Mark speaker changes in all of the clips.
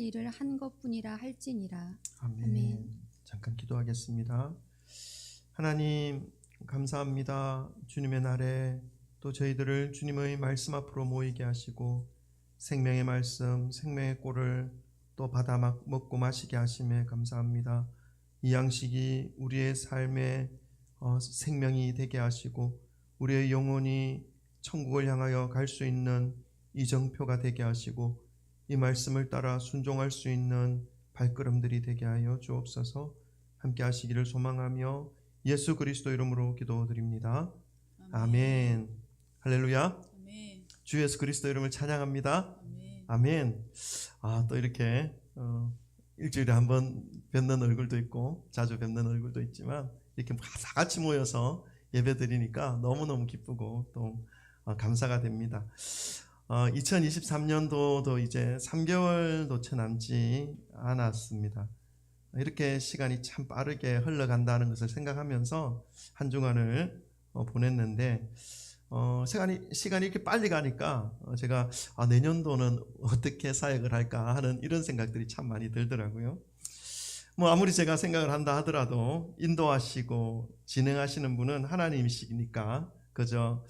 Speaker 1: 일을 한 것뿐이라 할지니라.
Speaker 2: 아멘.
Speaker 1: 아멘.
Speaker 2: 잠깐 기도하겠습니다. 하나님 감사합니다. 주님의 날에 또 저희들을 주님의 말씀 앞으로 모이게 하시고 생명의 말씀, 생명의 꼴을 또 받아 먹고 마시게 하심에 감사합니다. 이 양식이 우리의 삶의 생명이 되게 하시고 우리의 영혼이 천국을 향하여 갈 수 있는 이정표가 되게 하시고 이 말씀을 따라 순종할 수 있는 발걸음들이 되게 하여 주옵소서. 함께 하시기를 소망하며 예수 그리스도 이름으로 기도드립니다. 아멘. 할렐루야.
Speaker 3: 아멘.
Speaker 2: 주 예수 그리스도 이름을 찬양합니다.
Speaker 3: 아멘.
Speaker 2: 아멘. 또 이렇게 일주일에 한 번 뵙는 얼굴도 있고 자주 뵙는 얼굴도 있지만 이렇게 다 같이 모여서 예배 드리니까 너무너무 기쁘고 또 감사가 됩니다. 2023년도도 이제 3개월도 채 남지 않았습니다. 이렇게 시간이 참 빠르게 흘러간다는 것을 생각하면서 한 주간을 보냈는데 시간이 이렇게 빨리 가니까 제가 내년도는 어떻게 사역을 할까 하는 이런 생각들이 참 많이 들더라고요. 아무리 제가 생각을 한다 하더라도 인도하시고 진행하시는 분은 하나님이시니까 그저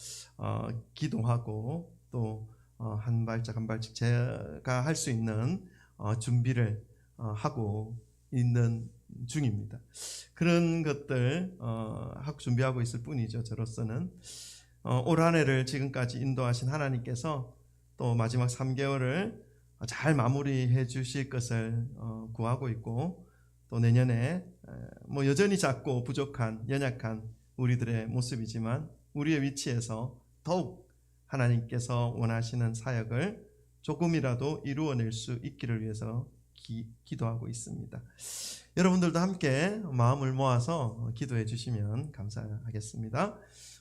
Speaker 2: 기도하고 또 한 발짝 한 발짝 제가 할 수 있는 준비를 하고 있는 중입니다. 그런 것들 하고 준비하고 있을 뿐이죠. 저로서는 올 한 해를 지금까지 인도하신 하나님께서 또 마지막 3개월을 잘 마무리해 주실 것을 구하고 있고 또 내년에 여전히 작고 부족한 연약한 우리들의 모습이지만 우리의 위치에서 더욱 하나님께서 원하시는 사역을 조금이라도 이루어낼 수 있기를 위해서 기도하고 있습니다. 여러분들도 함께 마음을 모아서 기도해 주시면 감사하겠습니다.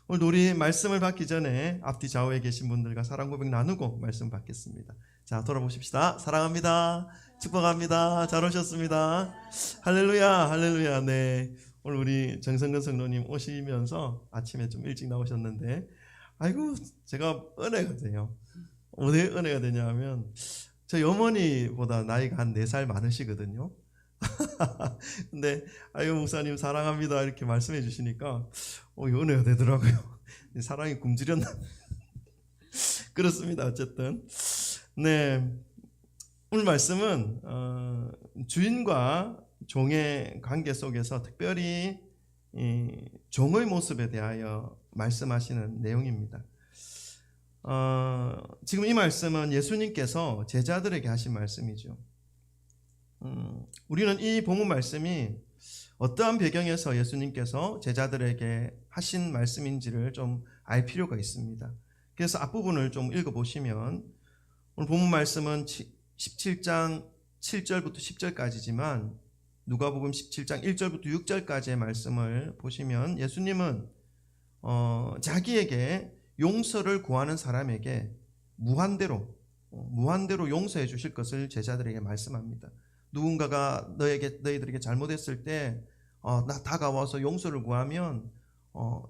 Speaker 2: 오늘 우리 말씀을 받기 전에 앞뒤 좌우에 계신 분들과 사랑 고백 나누고 말씀 받겠습니다. 자, 돌아보십시다. 사랑합니다. 축복합니다. 잘 오셨습니다. 할렐루야, 할렐루야. 네, 오늘 우리 정성근 성도님 오시면서 아침에 좀 일찍 나오셨는데 아이고 제가 은혜가 돼요. 왜 은혜가 되냐면 저희 어머니보다 나이가 한 4살 많으시거든요. 근데 아유 목사님 사랑합니다 이렇게 말씀해 주시니까 은혜가 되더라고요. 사랑이 굶주렸나 그렇습니다. 어쨌든 네, 오늘 말씀은 주인과 종의 관계 속에서 특별히 종의 모습에 대하여 말씀하시는 내용입니다. 지금 이 말씀은 예수님께서 제자들에게 하신 말씀이죠. 우리는 이 본문 말씀이 어떠한 배경에서 예수님께서 제자들에게 하신 말씀인지를 좀 알 필요가 있습니다. 그래서 앞부분을 좀 읽어보시면 오늘 본문 말씀은 17장 7절부터 10절까지지만 누가복음 17장 1절부터 6절까지의 말씀을 보시면 예수님은 자기에게 용서를 구하는 사람에게 무한대로 용서해 주실 것을 제자들에게 말씀합니다. 누군가가 너희들에게 잘못했을 때 나 다가와서 용서를 구하면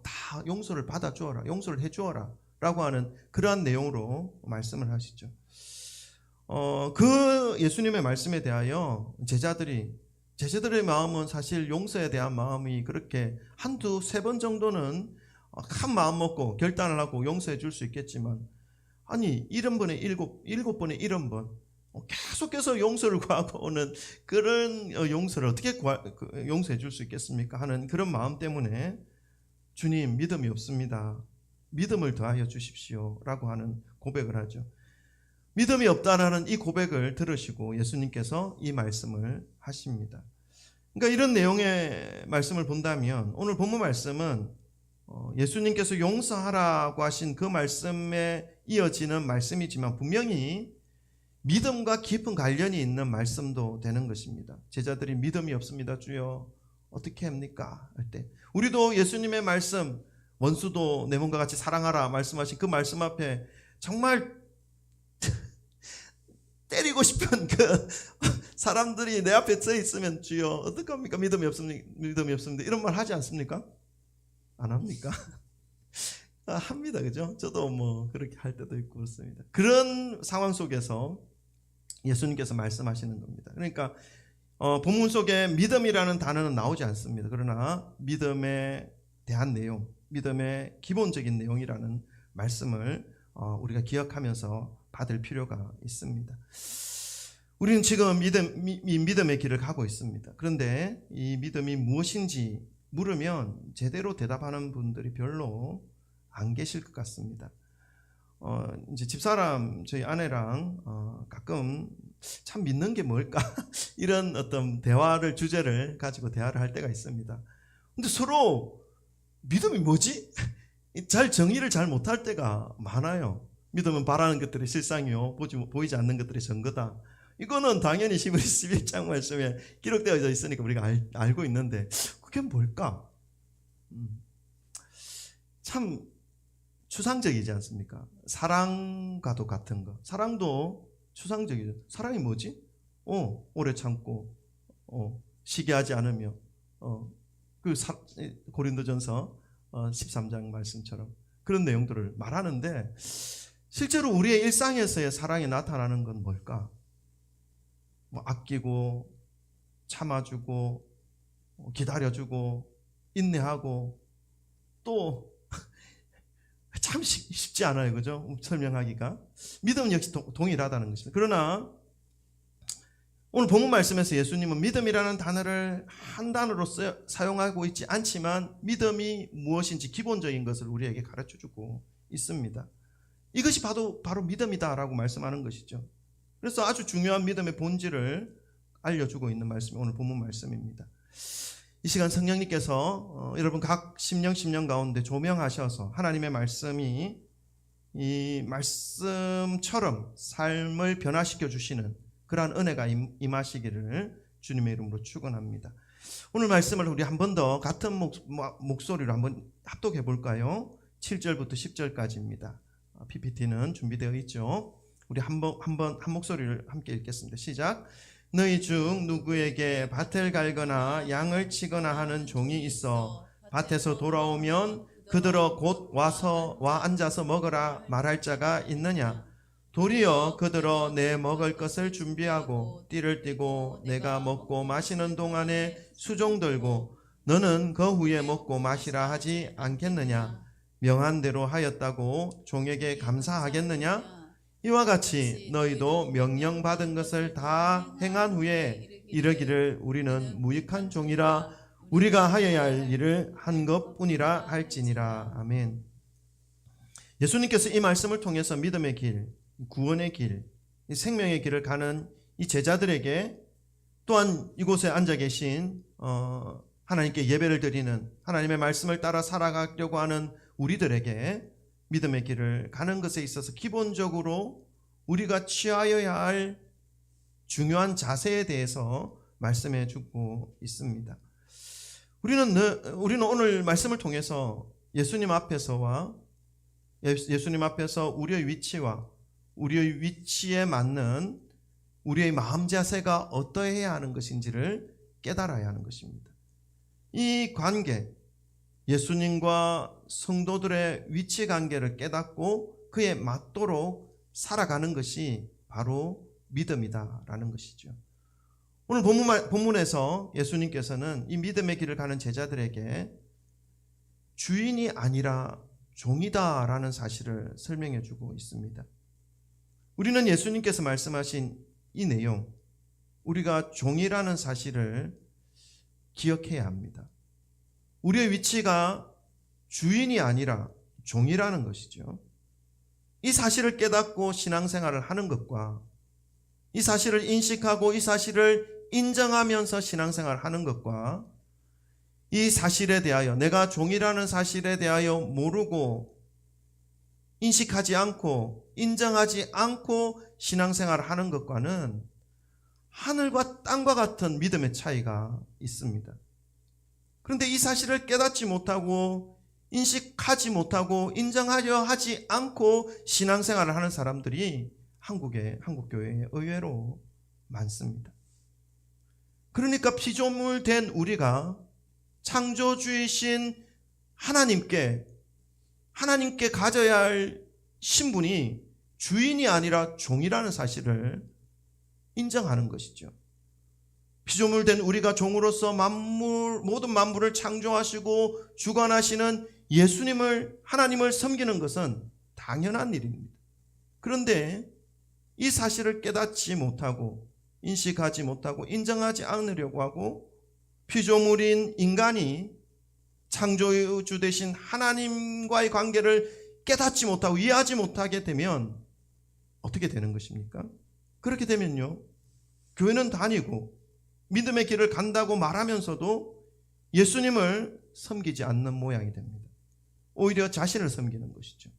Speaker 2: 다 용서를 받아주어라, 용서를 해주어라 라고 하는 그러한 내용으로 말씀을 하시죠. 그 예수님의 말씀에 대하여 제자들의 마음은 사실 용서에 대한 마음이 그렇게 한두 세 번 정도는 한 마음 먹고 결단을 하고 용서해 줄 수 있겠지만 아니 70번에 7번에 70번 계속해서 용서를 구하고 오는 그런 용서를 어떻게 용서해 줄 수 있겠습니까 하는 그런 마음 때문에 주님 믿음이 없습니다. 믿음을 더하여 주십시오 라고 하는 고백을 하죠. 믿음이 없다라는 이 고백을 들으시고 예수님께서 이 말씀을 하십니다. 그러니까 이런 내용의 말씀을 본다면 오늘 본문 말씀은 예수님께서 용서하라고 하신 그 말씀에 이어지는 말씀이지만 분명히 믿음과 깊은 관련이 있는 말씀도 되는 것입니다. 제자들이 믿음이 없습니다. 주여 어떻게 합니까? 할 때 우리도 예수님의 말씀 원수도 내 몸과 같이 사랑하라 말씀하신 그 말씀 앞에 정말 때리고 싶은 그 사람들이 내 앞에 서 있으면 주여 어떡합니까? 믿음이 없습니다. 이런 말 하지 않습니까? 안 합니까? 합니다. 그죠? 저도 그렇게 할 때도 있고 그렇습니다. 그런 상황 속에서 예수님께서 말씀하시는 겁니다. 그러니까 본문 속에 믿음이라는 단어는 나오지 않습니다. 그러나 믿음에 대한 내용, 믿음의 기본적인 내용이라는 말씀을 우리가 기억하면서 받을 필요가 있습니다. 우리는 지금 믿음의 길을 가고 있습니다. 그런데 이 믿음이 무엇인지 물으면 제대로 대답하는 분들이 별로 안 계실 것 같습니다. 이제 집사람 저희 아내랑 가끔 참 믿는 게 뭘까 이런 어떤 주제를 가지고 대화를 할 때가 있습니다. 근데 서로 믿음이 뭐지? 잘 정의를 잘 못할 때가 많아요. 믿음은 바라는 것들이 실상이요 보이지 않는 것들이 증거다. 이거는 당연히 히브리 11장 말씀에 기록되어 있으니까 우리가 알고 있는데 그게 뭘까? 참 추상적이지 않습니까? 사랑과도 같은 거. 사랑도 추상적이죠. 사랑이 뭐지? 오래 참고 시기하지 않으며 고린도전서 13장 말씀처럼 그런 내용들을 말하는데 실제로 우리의 일상에서의 사랑이 나타나는 건 뭘까? 아끼고 참아주고 기다려주고 인내하고 또 참 쉽지 않아요. 그죠? 설명하기가. 믿음 역시 동일하다는 것입니다. 그러나 오늘 본문 말씀에서 예수님은 믿음이라는 단어를 한 단어로 사용하고 있지 않지만 믿음이 무엇인지 기본적인 것을 우리에게 가르쳐주고 있습니다. 이것이 바로 믿음이다라고 말씀하는 것이죠. 그래서 아주 중요한 믿음의 본질을 알려주고 있는 말씀이 오늘 본문 말씀입니다. 이 시간 성령님께서 여러분 각 심령 가운데 조명하셔서 하나님의 말씀이 이 말씀처럼 삶을 변화시켜 주시는 그러한 은혜가 임하시기를 주님의 이름으로 축원합니다. 오늘 말씀을 우리 한 번 더 같은 목소리로 한번 합독해 볼까요? 7절부터 10절까지입니다. PPT는 준비되어 있죠. 우리 한 목소리를 함께 읽겠습니다. 시작. 너희 중 누구에게 밭을 갈거나 양을 치거나 하는 종이 있어 밭에서 돌아오면 그들어 곧 와 앉아서 먹으라 말할 자가 있느냐? 도리어 그들어 내 먹을 것을 준비하고 띠를 띠고 내가 먹고 마시는 동안에 수종 들고 너는 그 후에 먹고 마시라 하지 않겠느냐? 명한 대로 하였다고 종에게 감사하겠느냐? 이와 같이 너희도 명령받은 것을 다 행한 후에 이르기를 우리는 무익한 종이라 우리가 하여야 할 일을 한 것뿐이라 할지니라. 아멘. 예수님께서 이 말씀을 통해서 믿음의 길, 구원의 길, 생명의 길을 가는 이 제자들에게 또한 이곳에 앉아 계신 하나님께 예배를 드리는 하나님의 말씀을 따라 살아가려고 하는 우리들에게 믿음의 길을 가는 것에 있어서 기본적으로 우리가 취하여야 할 중요한 자세에 대해서 말씀해 주고 있습니다. 우리는 오늘 말씀을 통해서 예수님 앞에서 우리의 위치와 우리의 위치에 맞는 우리의 마음 자세가 어떠해야 하는 것인지를 깨달아야 하는 것입니다. 이 관계, 예수님과 성도들의 위치 관계를 깨닫고 그에 맞도록 살아가는 것이 바로 믿음이다라는 것이죠. 오늘 본문에서 예수님께서는 이 믿음의 길을 가는 제자들에게 주인이 아니라 종이다라는 사실을 설명해 주고 있습니다. 우리는 예수님께서 말씀하신 이 내용, 우리가 종이라는 사실을 기억해야 합니다. 우리의 위치가 주인이 아니라 종이라는 것이죠. 이 사실을 깨닫고 신앙생활을 하는 것과 이 사실을 인식하고 이 사실을 인정하면서 신앙생활을 하는 것과 이 사실에 대하여 내가 종이라는 사실에 대하여 모르고 인식하지 않고 인정하지 않고 신앙생활을 하는 것과는 하늘과 땅과 같은 믿음의 차이가 있습니다. 그런데 이 사실을 깨닫지 못하고 인식하지 못하고 인정하려 하지 않고 신앙생활을 하는 사람들이 한국 교회에 의외로 많습니다. 그러니까 피조물 된 우리가 창조주이신 하나님께 가져야 할 신분이 주인이 아니라 종이라는 사실을 인정하는 것이죠. 피조물 된 우리가 종으로서 모든 만물을 창조하시고 주관하시는 예수님을, 하나님을 섬기는 것은 당연한 일입니다. 그런데 이 사실을 깨닫지 못하고 인식하지 못하고 인정하지 않으려고 하고 피조물인 인간이 창조주 되신 하나님과의 관계를 깨닫지 못하고 이해하지 못하게 되면 어떻게 되는 것입니까? 그렇게 되면요, 교회는 다니고 믿음의 길을 간다고 말하면서도 예수님을 섬기지 않는 모양이 됩니다. 오히려 자신을 섬기는 것이죠.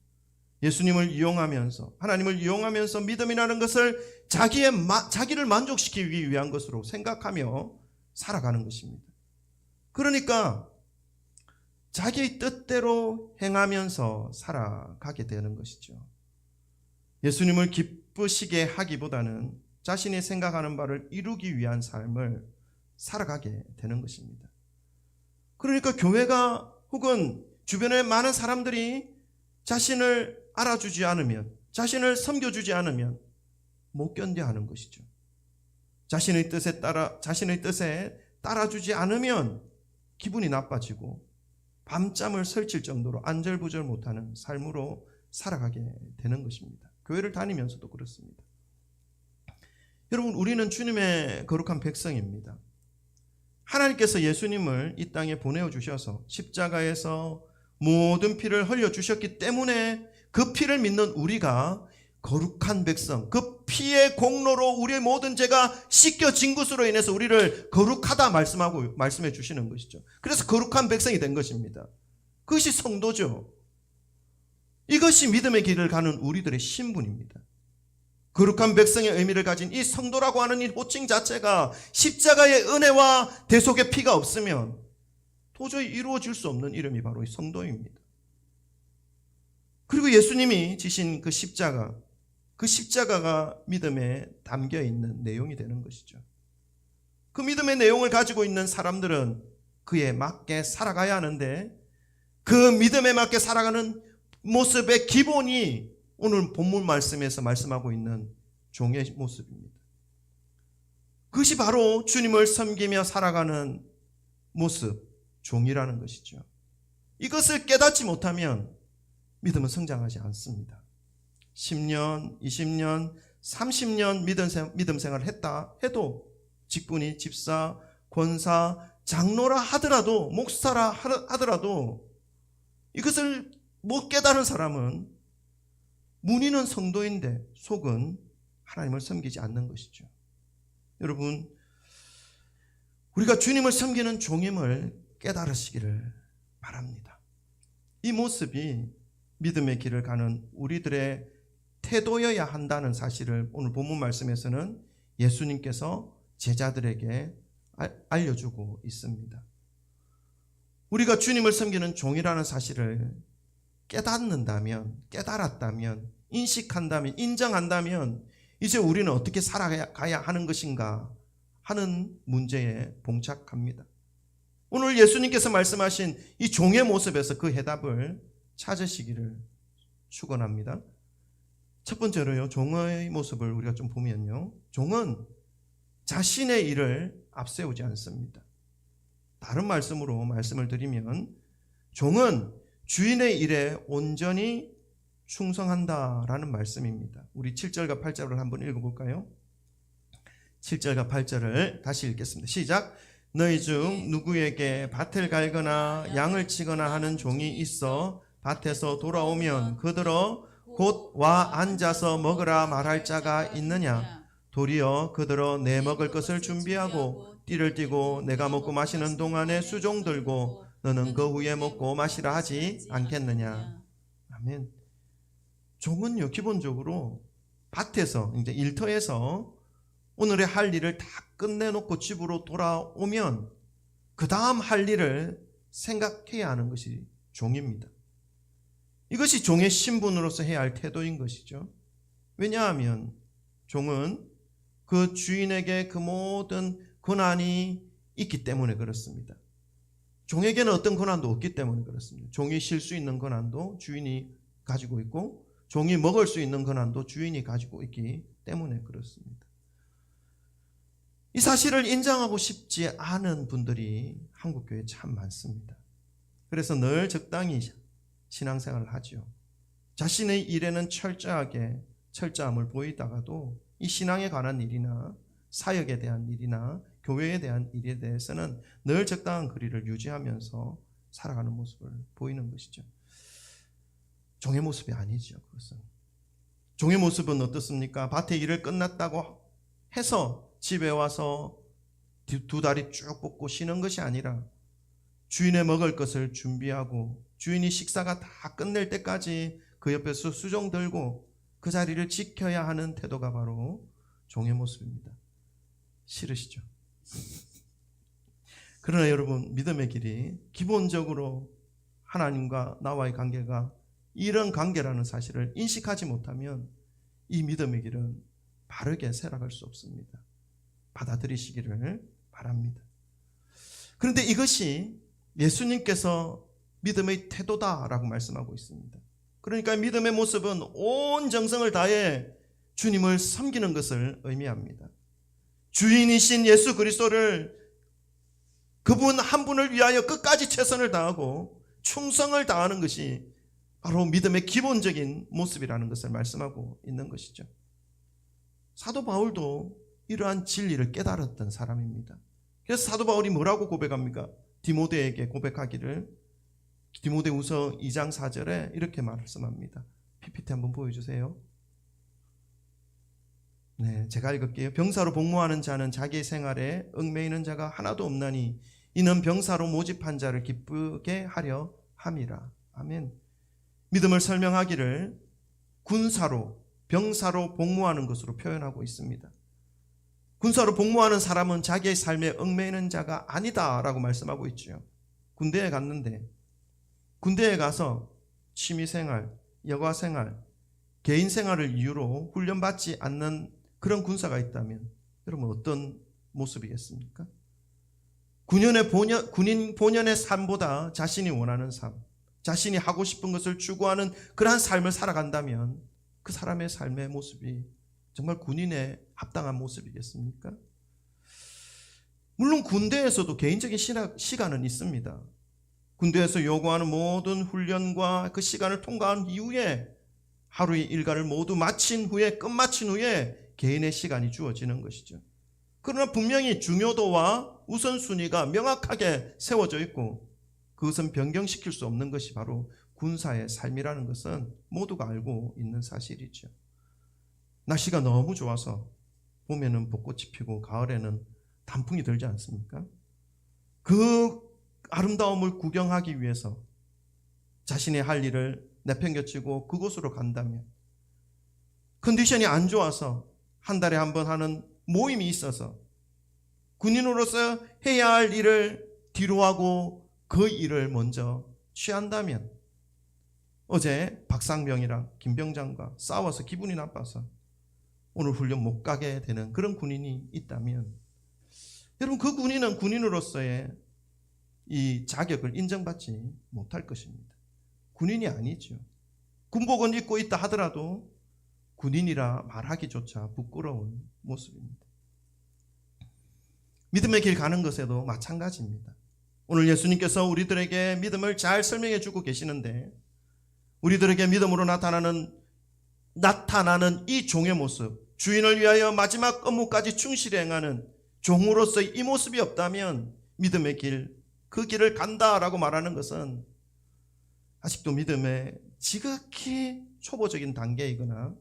Speaker 2: 예수님을 이용하면서, 하나님을 이용하면서 믿음이라는 것을 자기를 만족시키기 위한 것으로 생각하며 살아가는 것입니다. 그러니까 자기의 뜻대로 행하면서 살아가게 되는 것이죠. 예수님을 기쁘시게 하기보다는 자신이 생각하는 바를 이루기 위한 삶을 살아가게 되는 것입니다. 그러니까 교회가 혹은 주변의 많은 사람들이 자신을 알아주지 않으면, 자신을 섬겨주지 않으면 못 견뎌하는 것이죠. 자신의 뜻에 따라주지 않으면 기분이 나빠지고 밤잠을 설칠 정도로 안절부절 못하는 삶으로 살아가게 되는 것입니다. 교회를 다니면서도 그렇습니다. 여러분, 우리는 주님의 거룩한 백성입니다. 하나님께서 예수님을 이 땅에 보내주셔서 십자가에서 모든 피를 흘려주셨기 때문에 그 피를 믿는 우리가 거룩한 백성, 그 피의 공로로 우리의 모든 죄가 씻겨진 것으로 인해서 우리를 거룩하다 말씀해 주시는 것이죠. 그래서 거룩한 백성이 된 것입니다. 그것이 성도죠. 이것이 믿음의 길을 가는 우리들의 신분입니다. 거룩한 백성의 의미를 가진 이 성도라고 하는 이 호칭 자체가 십자가의 은혜와 대속의 피가 없으면 도저히 이루어질 수 없는 이름이 바로 이 성도입니다. 그리고 예수님이 지신 그 십자가가 믿음에 담겨 있는 내용이 되는 것이죠. 그 믿음의 내용을 가지고 있는 사람들은 그에 맞게 살아가야 하는데, 그 믿음에 맞게 살아가는 모습의 기본이 오늘 본문 말씀에서 말씀하고 있는 종의 모습입니다. 그것이 바로 주님을 섬기며 살아가는 모습, 종이라는 것이죠. 이것을 깨닫지 못하면 믿음은 성장하지 않습니다. 10년, 20년, 30년 믿음 생활을 했다 해도 직분이 집사, 권사, 장로라 하더라도, 목사라 하더라도 이것을 못 깨달은 사람은 문의는 성도인데 속은 하나님을 섬기지 않는 것이죠. 여러분, 우리가 주님을 섬기는 종임을 깨달으시기를 바랍니다. 이 모습이 믿음의 길을 가는 우리들의 태도여야 한다는 사실을 오늘 본문 말씀에서는 예수님께서 제자들에게 알려주고 있습니다. 우리가 주님을 섬기는 종이라는 사실을 깨달았다면, 인식한다면, 인정한다면 이제 우리는 어떻게 살아가야 하는 것인가 하는 문제에 봉착합니다. 오늘 예수님께서 말씀하신 이 종의 모습에서 그 해답을 찾으시기를 축원합니다. 첫 번째로요, 종의 모습을 우리가 좀 보면요, 종은 자신의 일을 앞세우지 않습니다. 다른 말씀으로 말씀을 드리면 종은 주인의 일에 온전히 충성한다라는 말씀입니다. 우리 7절과 8절을 한번 읽어볼까요? 7절과 8절을 다시 읽겠습니다. 시작. 너희 중 누구에게 밭을 갈거나 양을 치거나 하는 종이 있어 밭에서 돌아오면 그들어 곧 와 앉아서 먹으라 말할 자가 있느냐? 도리어 그들어 내 먹을 것을 준비하고 띠를 띠고 내가 먹고 마시는 동안에 수종 들고 너는 그 후에 먹고 마시라 하지 않겠느냐? 아멘. 종은요, 기본적으로 밭에서, 이제 일터에서 오늘의 할 일을 다 끝내놓고 집으로 돌아오면 그 다음 할 일을 생각해야 하는 것이 종입니다. 이것이 종의 신분으로서 해야 할 태도인 것이죠. 왜냐하면 종은 그 주인에게 그 모든 권한이 있기 때문에 그렇습니다. 종에게는 어떤 권한도 없기 때문에 그렇습니다. 종이 쉴 수 있는 권한도 주인이 가지고 있고 종이 먹을 수 있는 권한도 주인이 가지고 있기 때문에 그렇습니다. 이 사실을 인정하고 싶지 않은 분들이 한국교회에 참 많습니다. 그래서 늘 적당히 신앙생활을 하죠. 자신의 일에는 철저함을 보이다가도 이 신앙에 관한 일이나 사역에 대한 일이나 교회에 대한 일에 대해서는 늘 적당한 거리를 유지하면서 살아가는 모습을 보이는 것이죠. 종의 모습이 아니죠. 그것은 종의 모습은 어떻습니까? 밭에 일을 끝났다고 해서 집에 와서 두 다리 쭉 뻗고 쉬는 것이 아니라 주인의 먹을 것을 준비하고 주인이 식사가 다 끝낼 때까지 그 옆에서 수종 들고 그 자리를 지켜야 하는 태도가 바로 종의 모습입니다. 싫으시죠? 그러나 여러분, 믿음의 길이 기본적으로 하나님과 나와의 관계가 이런 관계라는 사실을 인식하지 못하면 이 믿음의 길은 바르게 살아갈 수 없습니다. 받아들이시기를 바랍니다. 그런데 이것이 예수님께서 믿음의 태도다라고 말씀하고 있습니다. 그러니까 믿음의 모습은 온 정성을 다해 주님을 섬기는 것을 의미합니다. 주인이신 예수 그리스도를 그분 한 분을 위하여 끝까지 최선을 다하고 충성을 다하는 것이 바로 믿음의 기본적인 모습이라는 것을 말씀하고 있는 것이죠. 사도 바울도 이러한 진리를 깨달았던 사람입니다. 그래서 사도 바울이 뭐라고 고백합니까? 디모데에게 고백하기를 디모데후서 2장 4절에 이렇게 말씀합니다. PPT 한번 보여주세요. 네, 제가 읽을게요. 병사로 복무하는 자는 자기 생활에 얽매이는 자가 하나도 없나니 이는 병사로 모집한 자를 기쁘게 하려 함이라. 아멘. 믿음을 설명하기를 군사로, 병사로 복무하는 것으로 표현하고 있습니다. 군사로 복무하는 사람은 자기의 삶에 얽매이는 자가 아니다라고 말씀하고 있죠. 군대에 갔는데 군대에 가서 취미생활, 여가생활, 개인생활을 이유로 훈련받지 않는 그런 군사가 있다면 여러분 어떤 모습이겠습니까? 군인 본연의 삶보다 자신이 원하는 삶, 자신이 하고 싶은 것을 추구하는 그러한 삶을 살아간다면 그 사람의 삶의 모습이 정말 군인에 합당한 모습이겠습니까? 물론 군대에서도 개인적인 시간은 있습니다. 군대에서 요구하는 모든 훈련과 그 시간을 통과한 이후에 하루의 일과를 모두 마친 후에 끝마친 후에 개인의 시간이 주어지는 것이죠. 그러나 분명히 중요도와 우선순위가 명확하게 세워져 있고 그것은 변경시킬 수 없는 것이 바로 군사의 삶이라는 것은 모두가 알고 있는 사실이죠. 날씨가 너무 좋아서 봄에는 벚꽃이 피고 가을에는 단풍이 들지 않습니까? 그 아름다움을 구경하기 위해서 자신의 할 일을 내팽겨치고 그곳으로 간다면 컨디션이 안 좋아서 한 달에 한 번 하는 모임이 있어서 군인으로서 해야 할 일을 뒤로하고 그 일을 먼저 취한다면 어제 박상병이랑 김병장과 싸워서 기분이 나빠서 오늘 훈련 못 가게 되는 그런 군인이 있다면 여러분 그 군인은 군인으로서의 이 자격을 인정받지 못할 것입니다. 군인이 아니죠. 군복은 입고 있다 하더라도 군인이라 말하기조차 부끄러운 모습입니다. 믿음의 길 가는 것에도 마찬가지입니다. 오늘 예수님께서 우리들에게 믿음을 잘 설명해 주고 계시는데 우리들에게 믿음으로 나타나는 이 종의 모습, 주인을 위하여 마지막 업무까지 충실히 행하는 종으로서의 이 모습이 없다면 믿음의 길, 그 길을 간다라고 말하는 것은 아직도 믿음의 지극히 초보적인 단계이거나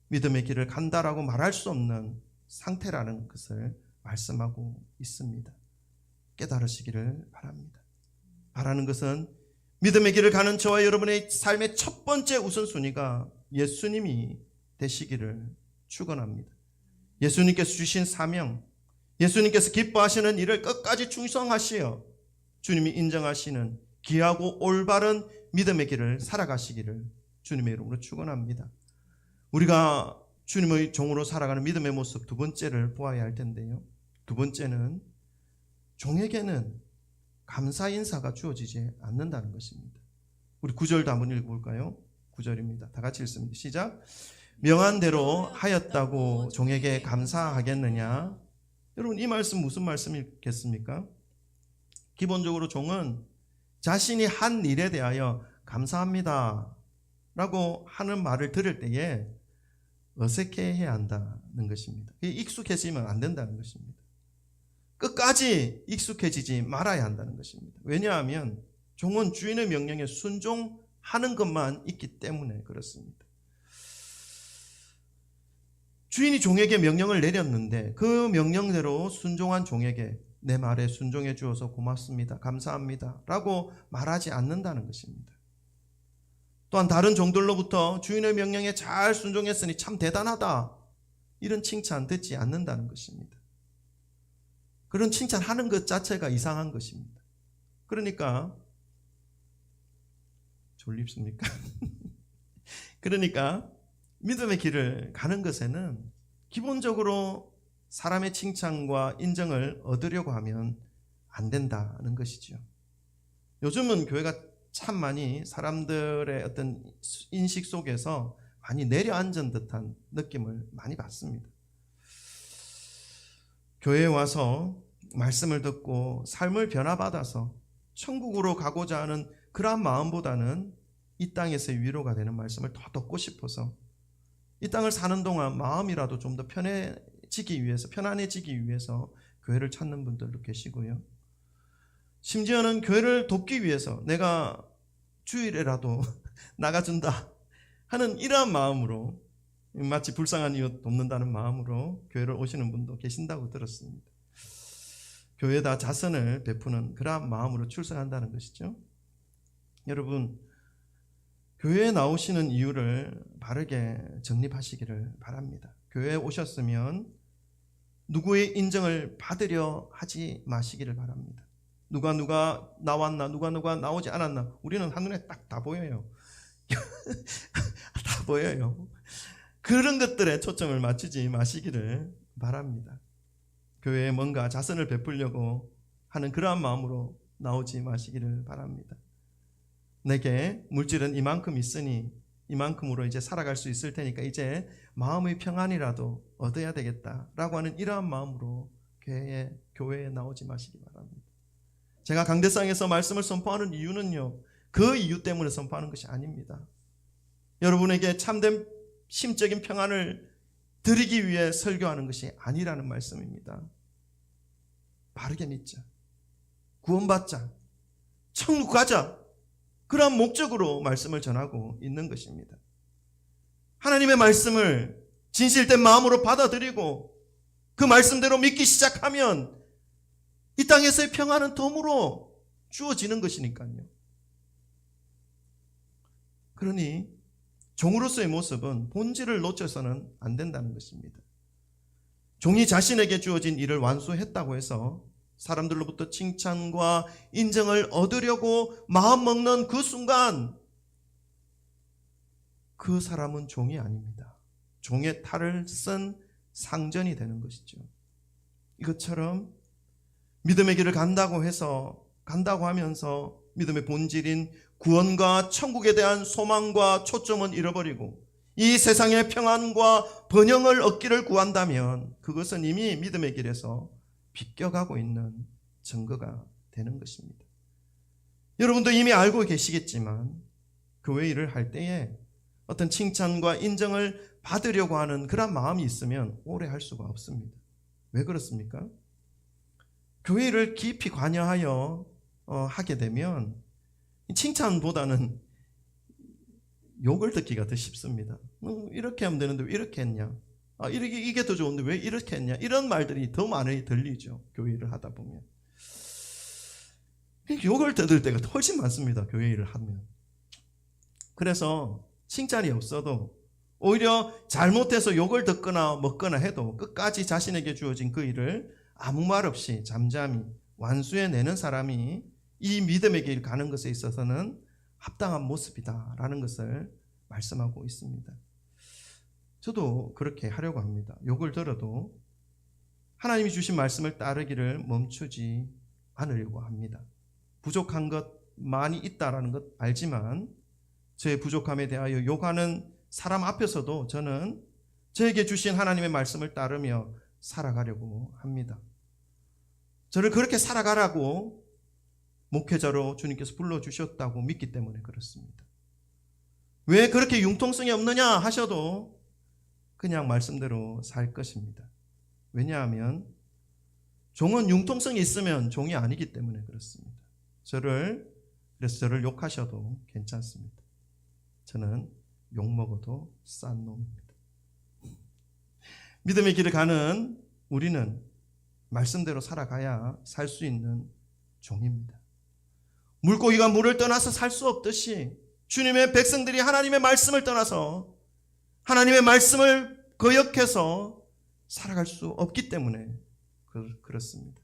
Speaker 2: 믿음의 길을 간다라고 말할 수 없는 상태라는 것을 말씀하고 있습니다. 깨달으시기를 바랍니다. 바라는 것은 믿음의 길을 가는 저와 여러분의 삶의 첫 번째 우선순위가 예수님이 되시기를 축원합니다. 예수님께서 주신 사명, 예수님께서 기뻐하시는 일을 끝까지 충성하시어 주님이 인정하시는 귀하고 올바른 믿음의 길을 살아가시기를 주님의 이름으로 축원합니다. 우리가 주님의 종으로 살아가는 믿음의 모습 두 번째를 보아야 할 텐데요. 두 번째는 종에게는 감사 인사가 주어지지 않는다는 것입니다. 우리 9절도 한번 읽어볼까요? 9절입니다. 다 같이 읽습니다. 시작. 명한 대로 하였다고 종에게 감사하겠느냐? 여러분, 이 말씀 무슨 말씀이겠습니까? 기본적으로 종은 자신이 한 일에 대하여 감사합니다 라고 하는 말을 들을 때에 어색해해야 한다는 것입니다. 익숙해지면 안 된다는 것입니다. 끝까지 익숙해지지 말아야 한다는 것입니다. 왜냐하면 종은 주인의 명령에 순종하는 것만 있기 때문에 그렇습니다. 주인이 종에게 명령을 내렸는데 그 명령대로 순종한 종에게 내 말에 순종해 주어서 고맙습니다, 감사합니다 라고 말하지 않는다는 것입니다. 또한 다른 종들로부터 주인의 명령에 잘 순종했으니 참 대단하다, 이런 칭찬 듣지 않는다는 것입니다. 그런 칭찬하는 것 자체가 이상한 것입니다. 그러니까 졸립습니까? 그러니까 믿음의 길을 가는 것에는 기본적으로 사람의 칭찬과 인정을 얻으려고 하면 안 된다는 것이죠. 요즘은 교회가 참 많이 사람들의 어떤 인식 속에서 많이 내려앉은 듯한 느낌을 많이 받습니다. 교회에 와서 말씀을 듣고 삶을 변화받아서 천국으로 가고자 하는 그러한 마음보다는 이 땅에서의 위로가 되는 말씀을 더 듣고 싶어서 이 땅을 사는 동안 마음이라도 좀 더 편안해지기 위해서 교회를 찾는 분들도 계시고요. 심지어는 교회를 돕기 위해서 내가 주일에라도 나가준다 하는 이러한 마음으로, 마치 불쌍한 이웃 돕는다는 마음으로 교회를 오시는 분도 계신다고 들었습니다. 교회에다 자선을 베푸는 그러한 마음으로 출석한다는 것이죠. 여러분, 교회에 나오시는 이유를 바르게 정립하시기를 바랍니다. 교회에 오셨으면 누구의 인정을 받으려 하지 마시기를 바랍니다. 누가 나왔나, 누가 나오지 않았나, 우리는 한눈에 딱 다 보여요. 다 보여요. 그런 것들에 초점을 맞추지 마시기를 바랍니다. 교회에 뭔가 자선을 베풀려고 하는 그러한 마음으로 나오지 마시기를 바랍니다. 내게 물질은 이만큼 있으니 이만큼으로 이제 살아갈 수 있을 테니까 이제 마음의 평안이라도 얻어야 되겠다라고 하는 이러한 마음으로 교회에 나오지 마시기 바랍니다. 제가 강대상에서 말씀을 선포하는 이유는요, 그 이유 때문에 선포하는 것이 아닙니다. 여러분에게 참된 심적인 평안을 드리기 위해 설교하는 것이 아니라는 말씀입니다. 바르게 믿자, 구원받자, 천국 가자, 그러한 목적으로 말씀을 전하고 있는 것입니다. 하나님의 말씀을 진실된 마음으로 받아들이고 그 말씀대로 믿기 시작하면 이 땅에서의 평안은 덤으로 주어지는 것이니까요. 그러니 종으로서의 모습은 본질을 놓쳐서는 안 된다는 것입니다. 종이 자신에게 주어진 일을 완수했다고 해서 사람들로부터 칭찬과 인정을 얻으려고 마음먹는 그 순간 그 사람은 종이 아닙니다. 종의 탈을 쓴 상전이 되는 것이죠. 이것처럼 믿음의 길을 간다고 하면서 믿음의 본질인 구원과 천국에 대한 소망과 초점은 잃어버리고 이 세상의 평안과 번영을 얻기를 구한다면 그것은 이미 믿음의 길에서 비껴가고 있는 증거가 되는 것입니다. 여러분도 이미 알고 계시겠지만 교회 일을 할 때에 어떤 칭찬과 인정을 받으려고 하는 그런 마음이 있으면 오래 할 수가 없습니다. 왜 그렇습니까? 교회 일을 깊이 관여하여 하게 되면 칭찬보다는 욕을 듣기가 더 쉽습니다. 이렇게 하면 되는데 왜 이렇게 했냐? 이게 더 좋은데 왜 이렇게 했냐? 이런 말들이 더 많이 들리죠. 교회 일을 하다 보면. 욕을 들을 때가 훨씬 많습니다. 교회 일을 하면. 그래서 칭찬이 없어도 오히려 잘못해서 욕을 듣거나 먹거나 해도 끝까지 자신에게 주어진 그 일을 아무 말 없이 잠잠히 완수해내는 사람이 이 믿음의 길 가는 것에 있어서는 합당한 모습이다라는 것을 말씀하고 있습니다. 저도 그렇게 하려고 합니다. 욕을 들어도 하나님이 주신 말씀을 따르기를 멈추지 않으려고 합니다. 부족한 것 많이 있다라는 것 알지만 저의 부족함에 대하여 욕하는 사람 앞에서도 저는 저에게 주신 하나님의 말씀을 따르며 살아가려고 합니다. 저를 그렇게 살아가라고 목회자로 주님께서 불러주셨다고 믿기 때문에 그렇습니다. 왜 그렇게 융통성이 없느냐 하셔도 그냥 말씀대로 살 것입니다. 왜냐하면 종은 융통성이 있으면 종이 아니기 때문에 그렇습니다. 그래서 저를 욕하셔도 괜찮습니다. 저는 욕먹어도 싼 놈입니다. 믿음의 길을 가는 우리는 말씀대로 살아가야 살 수 있는 종입니다. 물고기가 물을 떠나서 살 수 없듯이 주님의 백성들이 하나님의 말씀을 떠나서 하나님의 말씀을 거역해서 살아갈 수 없기 때문에 그렇습니다.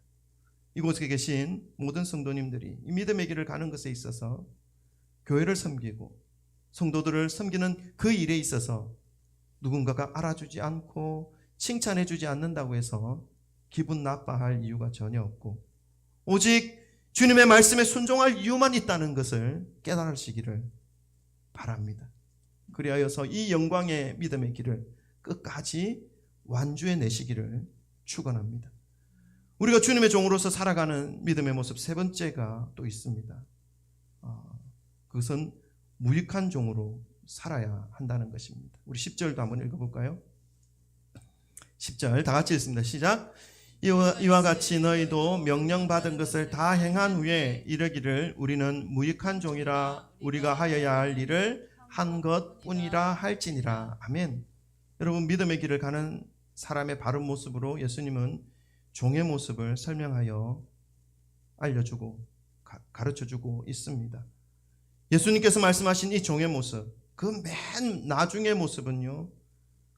Speaker 2: 이곳에 계신 모든 성도님들이 이 믿음의 길을 가는 것에 있어서 교회를 섬기고 성도들을 섬기는 그 일에 있어서 누군가가 알아주지 않고 칭찬해주지 않는다고 해서 기분 나빠할 이유가 전혀 없고 오직 주님의 말씀에 순종할 이유만 있다는 것을 깨달으시기를 바랍니다. 그리하여서 이 영광의 믿음의 길을 끝까지 완주해 내시기를 축원합니다. 우리가 주님의 종으로서 살아가는 믿음의 모습 세 번째가 또 있습니다. 그것은 무익한 종으로 살아야 한다는 것입니다. 우리 10절도 한번 읽어볼까요? 10절 다 같이 읽습니다. 시작. 이와 같이 너희도 명령받은 것을 다 행한 후에 이르기를 우리는 무익한 종이라 우리가 하여야 할 일을 한 것뿐이라 할지니라. 아멘. 여러분, 믿음의 길을 가는 사람의 바른 모습으로 예수님은 종의 모습을 설명하여 알려주고 가르쳐주고 있습니다. 예수님께서 말씀하신 이 종의 모습, 그 맨 나중의 모습은요,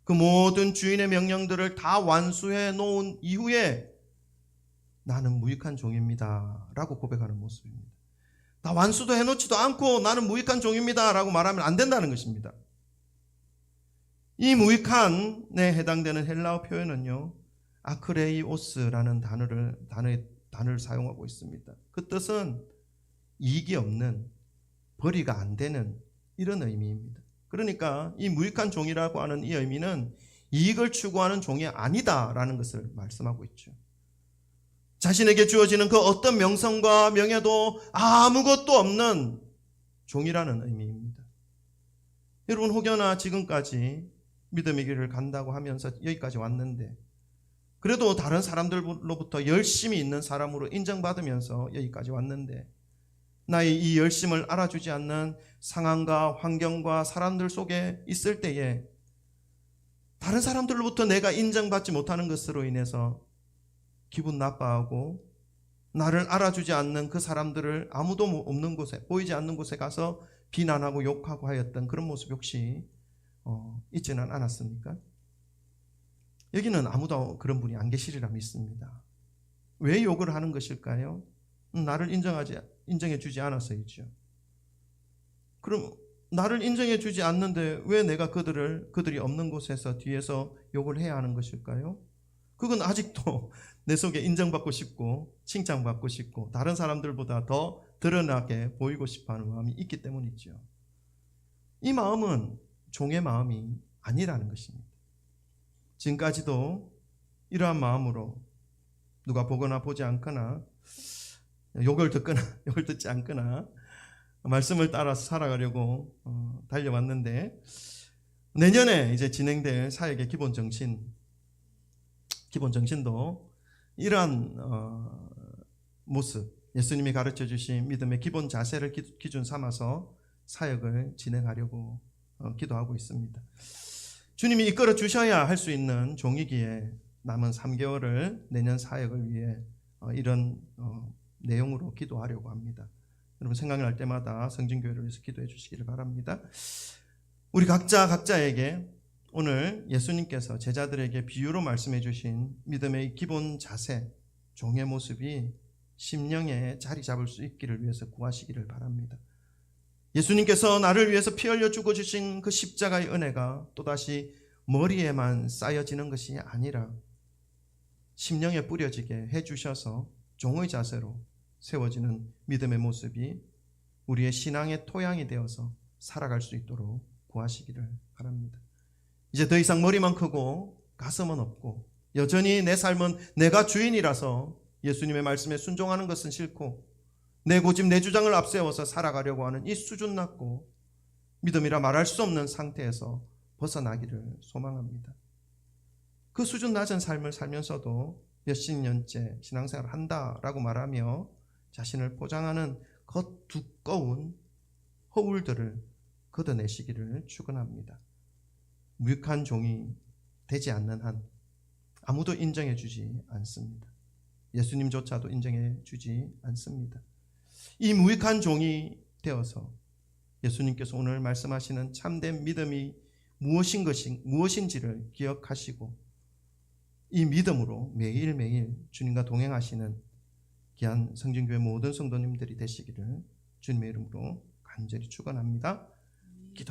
Speaker 2: 그 모든 주인의 명령들을 다 완수해 놓은 이후에 나는 무익한 종입니다 라고 고백하는 모습입니다. 나 완수도 해놓지도 않고 나는 무익한 종입니다 라고 말하면 안 된다는 것입니다. 이 무익한에 해당되는 헬라어 표현은요, 아크레이오스라는 단어를 사용하고 있습니다. 그 뜻은 이익이 없는, 벌이가 안 되는 이런 의미입니다. 그러니까 이 무익한 종이라고 하는 이 의미는 이익을 추구하는 종이 아니다라는 것을 말씀하고 있죠. 자신에게 주어지는 그 어떤 명성과 명예도 아무것도 없는 종이라는 의미입니다. 여러분, 혹여나 지금까지 믿음의 길을 간다고 하면서 여기까지 왔는데 그래도 다른 사람들로부터 열심이 있는 사람으로 인정받으면서 여기까지 왔는데 나의 이 열심을 알아주지 않는 상황과 환경과 사람들 속에 있을 때에 다른 사람들로부터 내가 인정받지 못하는 것으로 인해서 기분 나빠하고 나를 알아주지 않는 그 사람들을 아무도 없는 곳에, 보이지 않는 곳에 가서 비난하고 욕하고 하였던 그런 모습 혹시 있지는 않았습니까? 여기는 아무도 그런 분이 안 계시리라 믿습니다. 왜 욕을 하는 것일까요? 나를 인정해 주지 않아서이죠. 그럼 나를 인정해 주지 않는데 왜 내가 그들이 없는 곳에서 뒤에서 욕을 해야 하는 것일까요? 그건 아직도 내 속에 인정받고 싶고 칭찬받고 싶고 다른 사람들보다 더 드러나게 보이고 싶어하는 마음이 있기 때문이죠. 이 마음은 종의 마음이 아니라는 것입니다. 지금까지도 이러한 마음으로 누가 보거나 보지 않거나 욕을 듣지 않거나 말씀을 따라서 살아가려고 달려왔는데 내년에 이제 진행될 사역의 기본 정신도 이러한 모습, 예수님이 가르쳐 주신 믿음의 기본 자세를 기준 삼아서 사역을 진행하려고 기도하고 있습니다. 주님이 이끌어 주셔야 할 수 있는 종이기에 남은 3개월을 내년 사역을 위해 이런 내용으로 기도하려고 합니다. 여러분, 생각날 때마다 성진교회를 위해서 기도해 주시기를 바랍니다. 우리 각자에게 오늘 예수님께서 제자들에게 비유로 말씀해 주신 믿음의 기본 자세, 종의 모습이 심령에 자리 잡을 수 있기를 위해서 구하시기를 바랍니다. 예수님께서 나를 위해서 피 흘려 죽어주신 그 십자가의 은혜가 또다시 머리에만 쌓여지는 것이 아니라 심령에 뿌려지게 해주셔서 종의 자세로 세워지는 믿음의 모습이 우리의 신앙의 토양이 되어서 살아갈 수 있도록 구하시기를 바랍니다. 이제 더 이상 머리만 크고 가슴은 없고 여전히 내 삶은 내가 주인이라서 예수님의 말씀에 순종하는 것은 싫고 내 고집 내 주장을 앞세워서 살아가려고 하는 이 수준 낮고 믿음이라 말할 수 없는 상태에서 벗어나기를 소망합니다. 그 수준 낮은 삶을 살면서도 몇십 년째 신앙생활을 한다라고 말하며 자신을 포장하는 그 두꺼운 허울들을 걷어내시기를 축원합니다. 무익한 종이 되지 않는 한 아무도 인정해 주지 않습니다. 예수님조차도 인정해 주지 않습니다. 이 무익한 종이 되어서 예수님께서 오늘 말씀하시는 참된 믿음이 무엇인지를 기억하시고 이 믿음으로 매일매일 주님과 동행하시는 귀한 성진교회 모든 성도님들이 되시기를 주님의 이름으로 간절히 축원합니다.